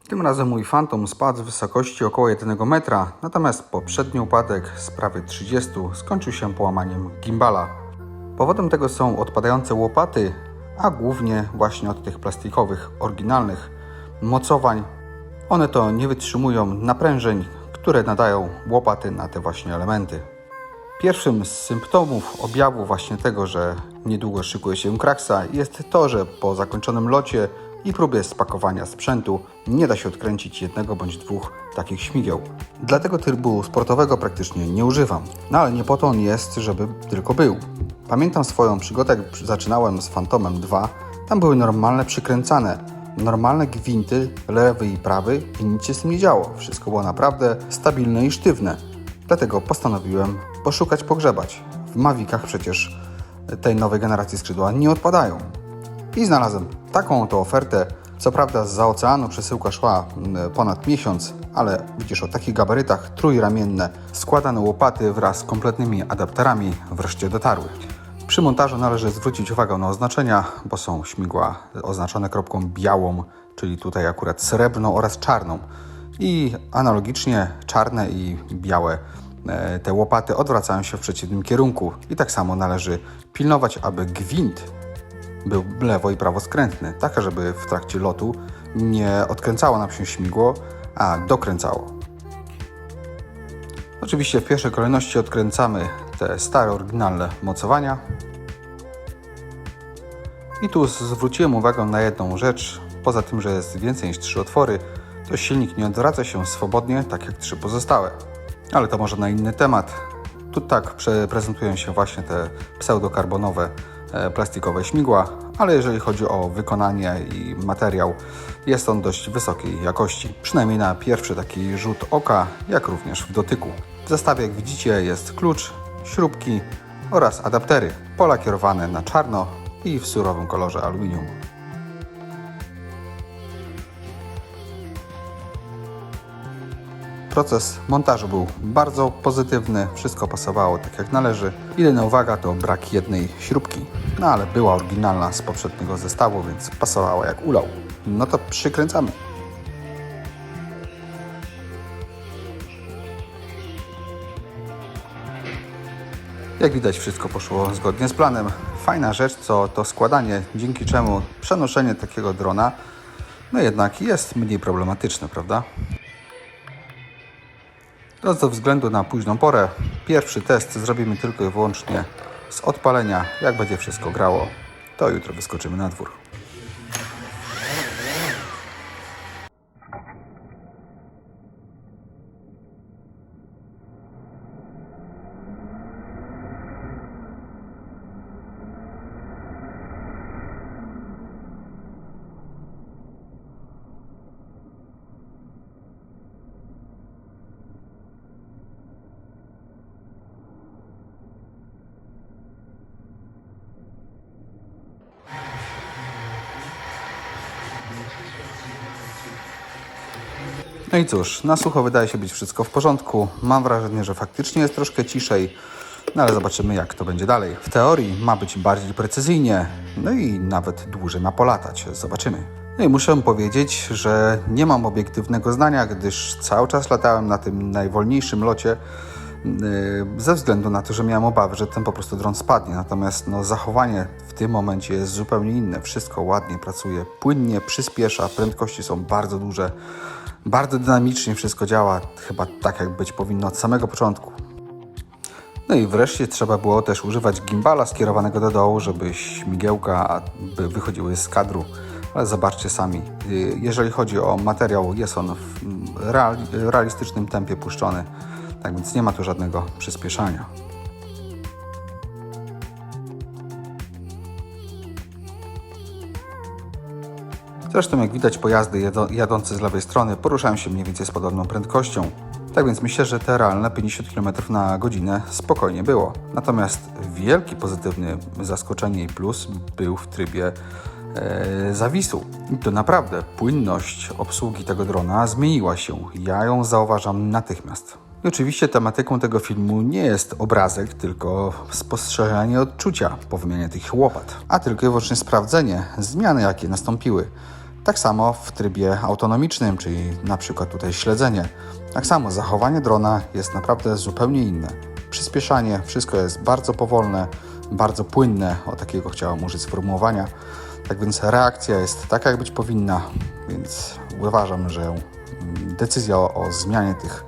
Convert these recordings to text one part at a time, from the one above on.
Tym razem mój Phantom spadł z wysokości około 1 metra, natomiast poprzedni upadek z prawie 30 skończył się połamaniem gimbala. Powodem tego są odpadające łopaty, a głównie właśnie od tych plastikowych, oryginalnych mocowań. One to nie wytrzymują naprężeń, które nadają łopaty na te właśnie elementy. Pierwszym z symptomów, objawów właśnie tego, że niedługo szykuje się kraksa, jest to, że po zakończonym locie i próbie spakowania sprzętu nie da się odkręcić jednego bądź dwóch takich śmigieł. Dlatego trybu sportowego praktycznie nie używam. No ale nie po to on jest, żeby tylko był. Pamiętam swoją przygodę, jak zaczynałem z Phantomem 2, tam były normalne przykręcane, normalne gwinty, lewy i prawy i nic się z tym nie działo. Wszystko było naprawdę stabilne i sztywne. Dlatego postanowiłem poszukać, pogrzebać. W Mavicach przecież tej nowej generacji skrzydła nie odpadają. I znalazłem taką oto ofertę. Co prawda zza oceanu przesyłka szła ponad miesiąc, ale widzisz, o takich gabarytach, trójramienne, składane łopaty wraz z kompletnymi adapterami wreszcie dotarły. Przy montażu należy zwrócić uwagę na oznaczenia, bo są śmigła oznaczone kropką białą, czyli tutaj akurat srebrną oraz czarną. I analogicznie czarne i białe te łopaty odwracają się w przeciwnym kierunku. I tak samo należy pilnować, aby gwint był lewo i prawo skrętny, tak żeby w trakcie lotu nie odkręcało nam się śmigło, a dokręcało. Oczywiście w pierwszej kolejności odkręcamy te stare, oryginalne mocowania. I tu zwróciłem uwagę na jedną rzecz. Poza tym, że jest więcej niż 3 otwory, to silnik nie odwraca się swobodnie, tak jak 3 pozostałe. Ale to może na inny temat. Tu tak prezentują się właśnie te pseudokarbonowe plastikowe śmigła, ale jeżeli chodzi o wykonanie i materiał, jest on dość wysokiej jakości. Przynajmniej na pierwszy taki rzut oka, jak również w dotyku. W zestawie, jak widzicie, jest klucz, śrubki oraz adaptery polakierowane na czarno i w surowym kolorze aluminium. Proces montażu był bardzo pozytywny, wszystko pasowało tak jak należy. Jedyna uwaga to brak jednej śrubki, no ale była oryginalna z poprzedniego zestawu, więc pasowała jak ulał. No to przykręcamy. Jak widać, wszystko poszło zgodnie z planem. Fajna rzecz to składanie, dzięki czemu przenoszenie takiego drona no jednak jest mniej problematyczne, prawda? To ze względu na późną porę, pierwszy test zrobimy tylko i wyłącznie z odpalenia. Jak będzie wszystko grało, to jutro wyskoczymy na dwór. No i cóż, na sucho wydaje się być wszystko w porządku. Mam wrażenie, że faktycznie jest troszkę ciszej, no ale zobaczymy, jak to będzie dalej. W teorii ma być bardziej precyzyjnie, no i nawet dłużej ma polatać. Zobaczymy. No i muszę powiedzieć, że nie mam obiektywnego zdania, gdyż cały czas latałem na tym najwolniejszym locie ze względu na to, że miałem obawy, że ten po prostu dron spadnie. Natomiast no, zachowanie w tym momencie jest zupełnie inne. Wszystko ładnie pracuje, płynnie, przyspiesza, prędkości są bardzo duże. Bardzo dynamicznie wszystko działa, chyba tak jak być powinno od samego początku. No i wreszcie trzeba było też używać gimbala skierowanego do dołu, żeby śmigiełka wychodziły z kadru. Ale zobaczcie sami, jeżeli chodzi o materiał, jest on w realistycznym tempie puszczony, tak więc nie ma tu żadnego przyspieszania. Zresztą jak widać, pojazdy jadące z lewej strony poruszają się mniej więcej z podobną prędkością. Tak więc myślę, że te realne 50 km na godzinę spokojnie było. Natomiast wielki pozytywny zaskoczenie i plus był w trybie zawisu. I to naprawdę płynność obsługi tego drona zmieniła się. Ja ją zauważam natychmiast. I oczywiście tematyką tego filmu nie jest obrazek, tylko spostrzeżenie odczucia po wymianie tych łopat, a tylko i wyłącznie sprawdzenie zmiany, jakie nastąpiły. Tak samo w trybie autonomicznym, czyli na przykład tutaj śledzenie. Tak samo zachowanie drona jest naprawdę zupełnie inne. Przyspieszanie, wszystko jest bardzo powolne, bardzo płynne, o takiego chciałem użyć sformułowania. Tak więc reakcja jest taka, jak być powinna, więc uważam, że decyzja o zmianie tych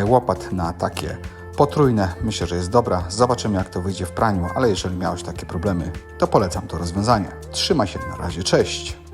łopat na takie potrójne myślę, że jest dobra. Zobaczymy, jak to wyjdzie w praniu, ale jeżeli miałeś takie problemy, to polecam to rozwiązanie. Trzymaj się, na razie, cześć!